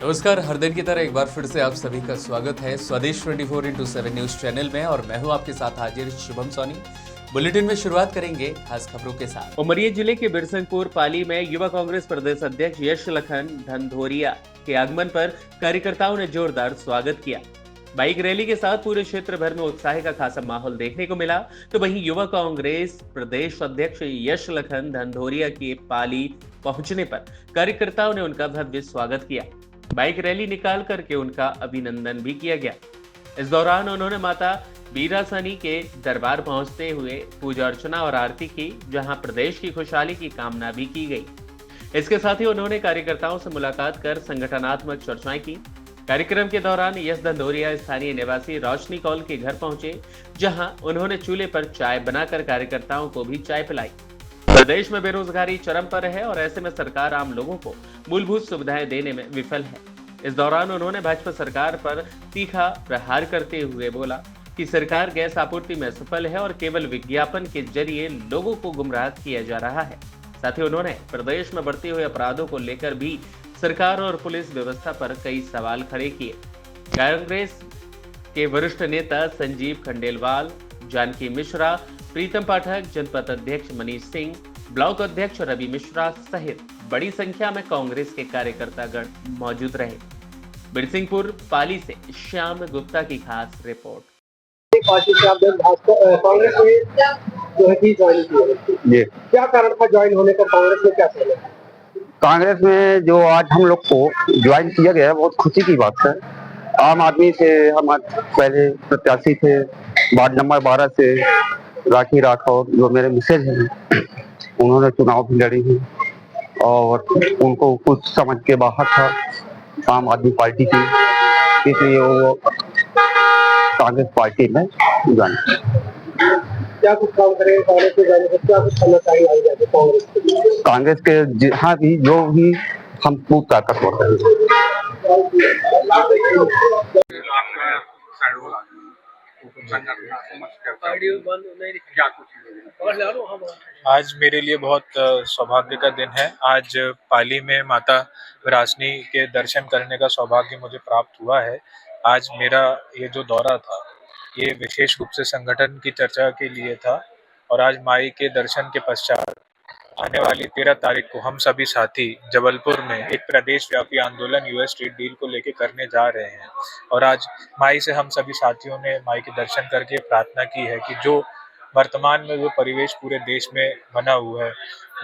नमस्कार। हर दिन की तरह एक बार फिर से आप सभी का स्वागत है स्वदेश 24x7 न्यूज चैनल में और मैं हूं आपके साथ हाजिर शुभम सोनी। बुलेटिन में शुरुआत करेंगे खास खबरों के साथ। उमरिया जिले के बिरसिंहपुर पाली में युवा कांग्रेस प्रदेश अध्यक्ष यश लखन धंधोरिया के आगमन पर कार्यकर्ताओं ने जोरदार स्वागत किया। बाइक रैली के साथ पूरे क्षेत्र भर में उत्साह का खासा माहौल देखने को मिला। तो वहीं युवा कांग्रेस प्रदेश अध्यक्ष यश लखन धंधोरिया के पाली पहुंचने पर कार्यकर्ताओं ने उनका भव्य स्वागत किया। बाइक रैली निकाल करके उनका अभिनंदन भी किया गया। इस दौरान उन्होंने माता बीरासनी के दरबार पहुंचते हुए पूजा अर्चना और आरती की, जहां प्रदेश की खुशहाली की कामना भी की गई। इसके साथ ही उन्होंने कार्यकर्ताओं से मुलाकात कर संगठनात्मक चर्चाएं की। कार्यक्रम के दौरान यश धंधोरिया स्थानीय निवासी रोशनी कौल के घर पहुंचे, जहां उन्होंने चूल्हे पर चाय बनाकर कार्यकर्ताओं को भी चाय पिलाई। प्रदेश में बेरोजगारी चरम पर है और ऐसे में सरकार आम लोगों को मूलभूत सुविधाएं देने में विफल है। इस दौरान उन्होंने भाजपा सरकार पर तीखा प्रहार करते हुए बोला कि सरकार गैस आपूर्ति में सफल है और केवल विज्ञापन के जरिए लोगों को गुमराह किया जा रहा है। साथ ही उन्होंने प्रदेश में बढ़ते हुए अपराधों को लेकर भी सरकार और पुलिस व्यवस्था पर कई सवाल खड़े किए। कांग्रेस के वरिष्ठ नेता संजीव खंडेलवाल, जानकी मिश्रा, प्रीतम पाठक, जनपद अध्यक्ष मनीष सिंह, ब्लॉक अध्यक्ष रवि मिश्रा सहित बड़ी संख्या में कांग्रेस के कार्यकर्तागण मौजूद रहे। बिरसिंहपुर पाली से श्याम गुप्ता की खास रिपोर्ट। पार्टी से आप कांग्रेस में जो है कि ज्वाइन किए, ये क्या कारण था ज्वाइन होने का? कांग्रेस में क्या चले? कांग्रेस में जो आज हम लोग को ज्वाइन किया गया है बहुत खुशी की बात है। आम आदमी से हम पहले प्रत्याशी थे, वार्ड नंबर 12 से राखी राठौर जो मेरे मिसेज हैं, उन्होंने चुनाव भी लड़ी है और उनको कुछ समझ के बाहर था आम आदमी पार्टी की, इसलिए वो कांग्रेस पार्टी में ज्वाइन। क्या कुछ काम करेंगे कांग्रेस के जाने से? क्या कुछ करना चाहिए कांग्रेस के जहाँ भी जो भी हम खूब ताकतवर हैं। आज मेरे लिए बहुत सौभाग्य का दिन है। आज पाली में माता विरासनी के दर्शन करने का सौभाग्य मुझे प्राप्त हुआ है। आज मेरा ये जो दौरा था ये विशेष रूप से संगठन की चर्चा के लिए था और आज माई के दर्शन के पश्चात आने वाली 13 तारीख को हम सभी साथी जबलपुर में एक प्रदेश व्यापी आंदोलन यूएस स्ट्रीट डील को लेकर करने जा रहे हैं। और आज माई से हम सभी साथियों ने माई के दर्शन करके प्रार्थना की है कि जो वर्तमान में जो परिवेश पूरे देश में बना हुआ है,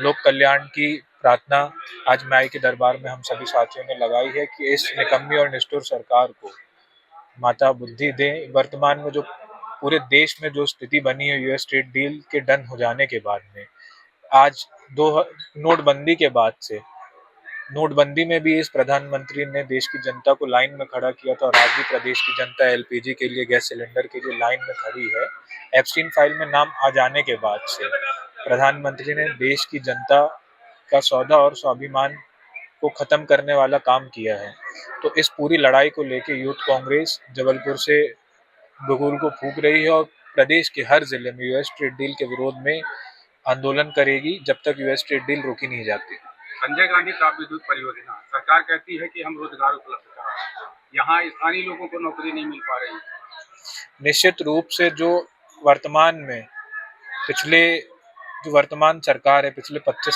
लोक कल्याण की प्रार्थना आज माई के दरबार में हम सभी साथियों ने लगाई है कि इस निकम्मी और निष्ठुर सरकार को माता बुद्धि दें। वर्तमान में जो पूरे देश में जो स्थिति बनी है यूएस स्ट्रीट डील के डन हो जाने के बाद में, आज नोटबंदी के बाद से, नोटबंदी में भी इस प्रधानमंत्री ने देश की जनता को लाइन में खड़ा किया था और आज भी प्रदेश की जनता एलपीजी के लिए, गैस सिलेंडर के लिए लाइन में खड़ी है। एप्स्टीन फाइल में नाम आ जाने के बाद से प्रधानमंत्री ने देश की जनता का सौदा और स्वाभिमान को खत्म करने वाला काम किया है। तो इस पूरी लड़ाई को लेके यूथ कांग्रेस जबलपुर से बगुल को फूंक रही है और प्रदेश के हर जिले में यूएस स्ट्रीट डील के विरोध में आंदोलन करेगी जब तक यूएस स्ट्रीट डील रोकी नहीं जाती। संजय गांधी ताप विद्युत परियोजना सरकार कहती है कि हम रोजगार उपलब्ध करा रहे हैं, यहाँ स्थानीय लोगों को नौकरी नहीं मिल पा रही। निश्चित रूप से जो वर्तमान में जो वर्तमान सरकार है, पिछले 25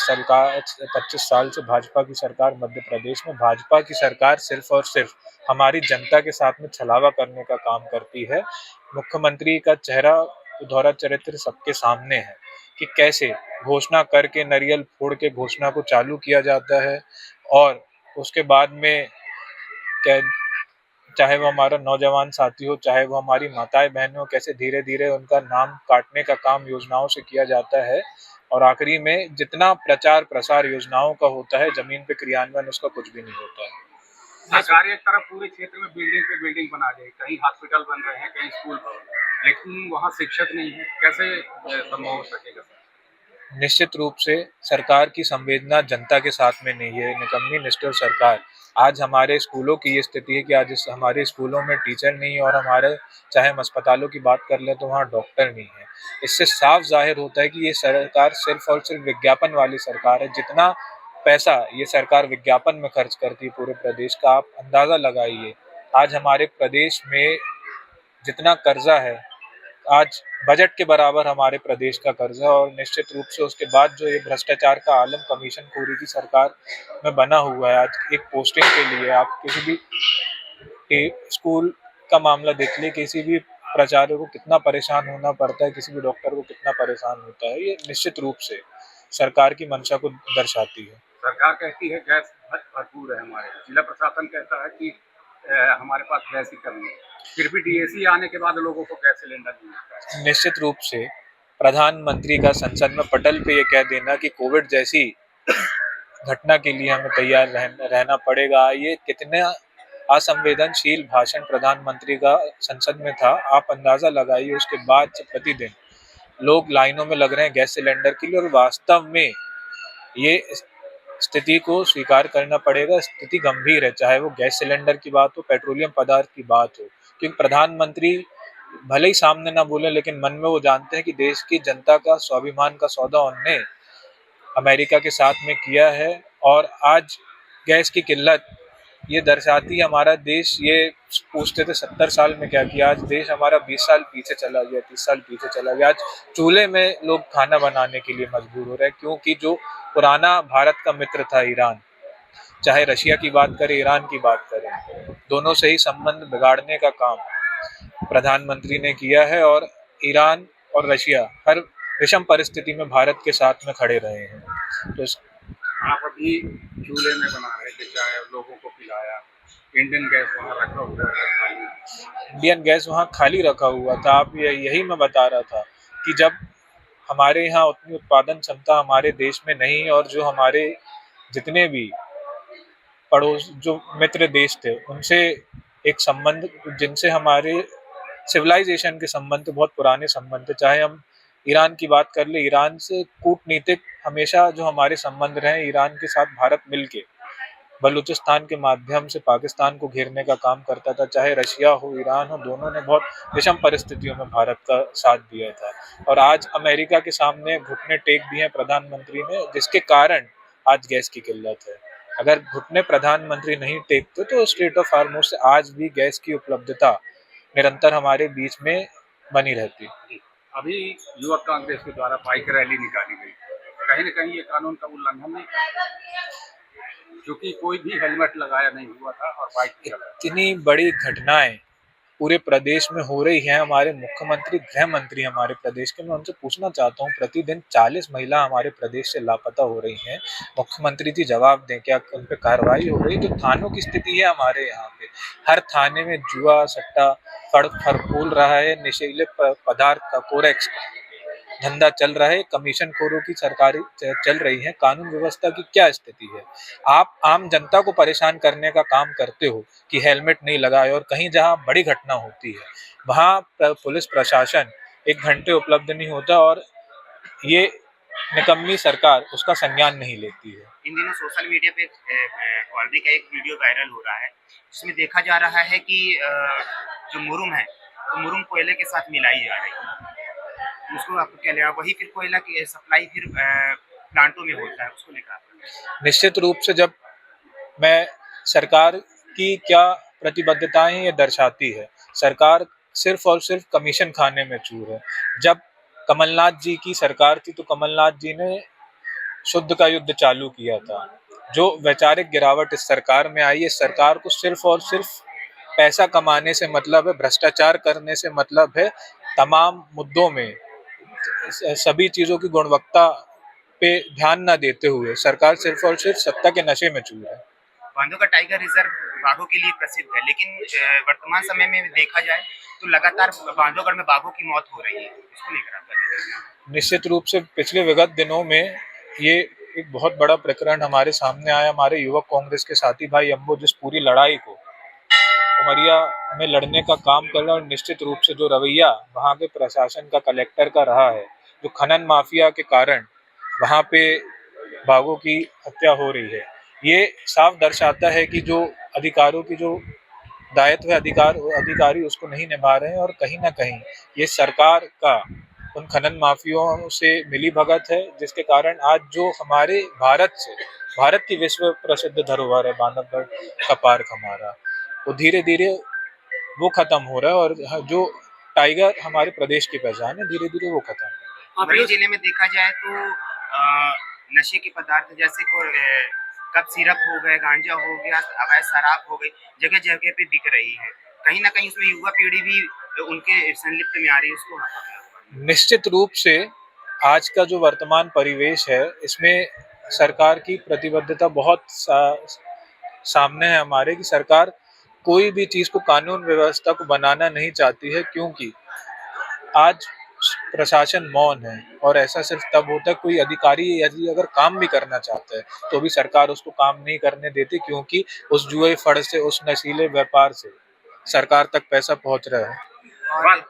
साल से भाजपा की सरकार मध्य प्रदेश में, भाजपा की सरकार सिर्फ और सिर्फ हमारी जनता के साथ में छलावा करने का काम करती है। मुख्यमंत्री का चेहरा दोहरा चरित्र सबके सामने है कि कैसे घोषणा करके नरियल फोड़ के घोषणा को चालू किया जाता है और उसके बाद में क्या, चाहे वो हमारा नौजवान साथी हो, चाहे वो हमारी माताएं बहनें हो, कैसे धीरे धीरे उनका नाम काटने का काम योजनाओं से किया जाता है और आखिरी में जितना प्रचार प्रसार योजनाओं का होता है, जमीन पे क्रियान्वयन उसका कुछ भी नहीं होता है। सरकार एक तरफ पूरे क्षेत्र में बिल्डिंग पे बिल्डिंग बना रही है, कहीं हॉस्पिटल बन रहे हैं, कहीं स्कूल बन रहे हैं, लेकिन वहाँ शिक्षक नहीं है। कैसे संभव हो सकेगा? निश्चित रूप से सरकार की संवेदना जनता के साथ में नहीं है। निकम्मी निष्ठुर सरकार। आज हमारे स्कूलों की ये स्थिति है कि आज हमारे स्कूलों में टीचर नहीं है और हमारे चाहे हम अस्पतालों की बात कर लें तो वहाँ डॉक्टर नहीं है। इससे साफ जाहिर होता है कि ये सरकार सिर्फ और सिर्फ विज्ञापन वाली सरकार है। जितना पैसा ये सरकार विज्ञापन में खर्च करती है पूरे प्रदेश का, आप अंदाजा लगाइए आज हमारे प्रदेश में जितना कर्जा है, आज बजट के बराबर हमारे प्रदेश का कर्जा, और निश्चित रूप से उसके बाद जो ये भ्रष्टाचार का आलम कमीशनखोरी की सरकार में बना हुआ है। आज एक पोस्टिंग के लिए आप किसी भी स्कूल का मामला देख ले, किसी भी प्राचार्य को कितना परेशान होना पड़ता है, किसी भी डॉक्टर को कितना परेशान होता है, ये निश्चित रूप से सरकार की मंशा को दर्शाती है। सरकार कहती है गैस भरपूर है, हमारे जिला प्रशासन कहता है कि हमारे पास गैस की कमी है, फिर भी डीएसी आने के बाद लोगों को गैस सिलेंडर नहीं मिलता है। निश्चित रूप से प्रधानमंत्री का संसद में पटल पे ये कह देना कि कोविड जैसी घटना के लिए हमें तैयार रहना पड़ेगा, ये कितना असंवेदनशील भाषण प्रधानमंत्री का संसद में था। आप अंदाजा लगाइए, उसके बाद से प्रतिदिन लोग लाइनों में लग रहे हैं गैस सिलेंडर के लिए, और वास्तव में ये स्थिति को स्वीकार करना पड़ेगा, स्थिति गंभीर है, चाहे वो गैस सिलेंडर की बात हो, पेट्रोलियम पदार्थ की बात हो, क्योंकि प्रधानमंत्री भले ही सामने ना बोले लेकिन मन में वो जानते हैं कि देश की जनता का स्वाभिमान का सौदा उनने अमेरिका के साथ में किया है। और आज गैस की किल्लत ये दर्शाती है, हमारा देश, ये पूछते थे 70 साल में क्या किया, आज देश हमारा 20 साल पीछे चला गया, 30 साल पीछे चला गया। आज चूल्हे में लोग खाना बनाने के लिए मजबूर हो रहे हैं, क्योंकि जो पुराना भारत का मित्र था ईरान, चाहे रशिया की बात करें, ईरान की बात करें, दोनों से ही संबंध बिगाड़ने का काम प्रधानमंत्री ने किया है, और ईरान और रशिया हर विषम परिस्थिति में भारत के साथ में खड़े रहे हैं। तो आप अभी चूल्हे में बना रहे थे, चाहे लोगों को पिलाया, इंडियन गैस वहाँ रखा हुआ था, इंडियन गैस वहाँ खाली रखा हुआ था। आप यही मैं बता रहा था कि जब हमारे यहाँ उतनी उत्पादन क्षमता हमारे देश में नहीं, और जो हमारे जितने भी पड़ोस जो मित्र देश थे उनसे एक संबंध, जिनसे हमारे सिविलाइजेशन के संबंध बहुत पुराने संबंध थे, चाहे हम ईरान की बात कर ले, ईरान से कूटनीतिक हमेशा जो हमारे संबंध रहे, ईरान के साथ भारत मिलके बलूचिस्तान के माध्यम से पाकिस्तान को घेरने का काम करता था, चाहे रशिया हो, ईरान हो, दोनों ने बहुत विषम परिस्थितियों में भारत का साथ दिया था। और आज अमेरिका के सामने घुटने टेक दिए हैं प्रधानमंत्री ने, जिसके कारण आज गैस की किल्लत है। अगर घुटने प्रधानमंत्री नहीं टेकते तो स्ट्रेट ऑफ हार्मोज से आज भी गैस की उपलब्धता निरंतर हमारे बीच में बनी रहती। अभी युवक कांग्रेस के द्वारा बाइक रैली निकाली गई, कहीं न कहीं ये कानून का उल्लंघन नहीं, क्योंकि कोई भी हेलमेट लगाया नहीं हुआ था और बाइक चला। इतनी बड़ी घटनाएं पूरे प्रदेश में हो रही हैं, हमारे मुख्यमंत्री, गृह मंत्री हमारे प्रदेश के, मैं उनसे पूछना चाहता हूं, प्रतिदिन 40 महिला हमारे प्रदेश से लापता हो रही हैं, मुख्यमंत्री जी जवाब दें, क्या उन पे कार्रवाई हो रही? तो थानों की स्थिति है हमारे यहाँ पे, हर थाने में जुआ सट्टा फूल रहा है, नशीले पदार्थ का कोरेक्स धंधा चल रहा है, कमीशनखोरों की सरकारी चल रही है, कानून व्यवस्था की क्या स्थिति है? आप आम जनता को परेशान करने का काम करते हो कि हेलमेट नहीं लगाए, और कहीं जहां बड़ी घटना होती है वहां पुलिस प्रशासन 1 घंटे उपलब्ध नहीं होता, और ये निकम्मी सरकार उसका संज्ञान नहीं लेती है। इन दिनों सोशल मीडिया पे कॉलरी का एक वीडियो वायरल हो रहा है, जिसमें देखा जा रहा है कि जो मुरुम है तो मुरुम कोयले के साथ मिलाई जा रही है, उसको आपको क्या लगा? वही फिर कोयला की सप्लाई फिर प्लांटों में होता है, उसको लेकर निश्चित रूप से जब मैं सरकार की क्या प्रतिबद्धताएं ये दर्शाती है, सरकार सिर्फ और सिर्फ कमीशन खाने में चूर है। जब कमलनाथ जी की सरकार थी तो कमलनाथ जी ने शुद्ध का युद्ध चालू किया था, जो वैचारिक गिरावट इस सरकार में आई है, सरकार को सिर्फ और सिर्फ पैसा कमाने से मतलब है, भ्रष्टाचार करने से मतलब है, तमाम मुद्दों में सभी चीजों की गुणवत्ता पे ध्यान न देते हुए सरकार सिर्फ और सिर्फ सत्ता के नशे में चूर है। बांधवगढ़ टाइगर रिजर्व बाघों के लिए प्रसिद्ध है, लेकिन वर्तमान समय में देखा जाए तो लगातार बांधवगढ़ में बाघों की मौत हो रही है, इसको लेकर आपका? निश्चित रूप से पिछले विगत दिनों में ये एक बहुत बड़ा प्रकरण हमारे सामने आया। हमारे युवक कांग्रेस के साथी भाई अम्बो जिस पूरी लड़ाई को उमरिया में लड़ने का काम कर रहा है, और निश्चित रूप से जो रवैया वहाँ के प्रशासन का, कलेक्टर का रहा है, जो खनन माफिया के कारण वहाँ पे बाघों की हत्या हो रही है, ये साफ दर्शाता है कि जो अधिकारों की जो दायित्व है, अधिकारी उसको नहीं निभा रहे हैं, और कहीं ना कहीं ये सरकार का उन खनन माफियों से मिली भगत है, जिसके कारण आज जो हमारे भारत से भारत की विश्व प्रसिद्ध धरोहर है बांधवगढ़ का पार्क हमारा, वो धीरे धीरे वो खत्म हो रहा है और जो टाइगर हमारे प्रदेश की पहचान है धीरे धीरे वो खत्म हो रहा है। बड़ी जिले में देखा जाए तो नशे के पदार्थ जैसे कप सिरप हो गए, गांजा हो गया, अवैध शराब हो गई, जगह जगह पे बिक रही है। कहीं ना कहीं उसमें युवा पीढ़ी भी उनके संलिप्त में आ रही है। उसको निश्चित रूप से आज का जो वर्तमान परिवेश है इसमें सरकार की प्रतिबद्धता बहुत सामने है हमारे, कि सरकार कोई भी चीज को कानून व्यवस्था को बनाना नहीं चाहती है, क्योंकि आज प्रशासन मौन है और ऐसा सिर्फ तब होता है कोई अधिकारी यदि अगर काम भी करना चाहता है तो भी सरकार उसको काम नहीं करने देती, क्योंकि उस जुए फड़ से, उस नशीले व्यापार से सरकार तक पैसा पहुंच रहा है। और